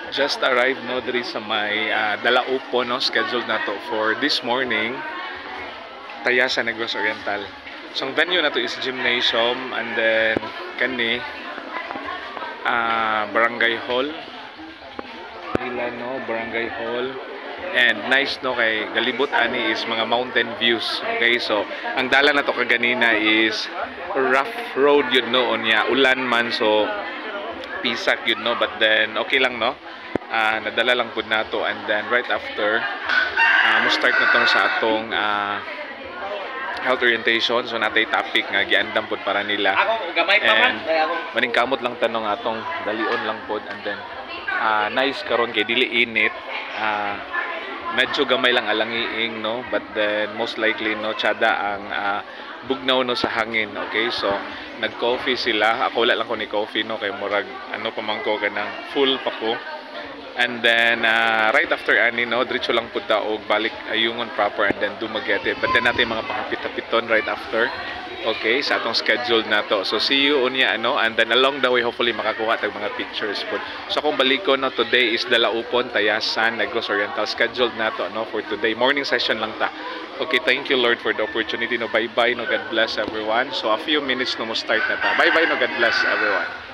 Just arrived no diri sa may Dalaupo no, scheduled na to for this morning. Tayasa Negros Oriental. So ang venue na to is gymnasium, and then kani barangay hall. Ila no, barangay hall. And nice no, kay galibot ani is mga mountain views. Okay, so ang dala na to kaganina is rough road yun no, unya ulan man, so pisak yun no, but then okay lang no. Nadala lang pud nato, and then right after mo start na tong sa atong health orientation. So natay topic nga giandam pud para nila, and maning kamot lang tanong atong dalion lang pud, and then nice karon kay dili init, medyo gamay lang alangiing no, but then most likely no tsada ang bugnaw no sa hangin. Okay, so nag-coffee sila, ako wala lang ko ni coffee no, kay murag ano pa man ko kanang full pa ko. And then right after ani no, diretso lang pud ta og balik ayungon proper, and then Dumaguete. But then natin mga pangapit-apiton right after. Okay, sa atong schedule na to. So see you unya ano, and then along the way hopefully makakuha tag mga pictures pud. So kung balikon no, today is Dalaupon, Tayasan, Negros Oriental, scheduled na to no for today. Morning session lang ta. Okay, thank you Lord for the opportunity no. Bye bye no, God bless everyone. So a few minutes no mo start na ta. Bye bye no, God bless everyone.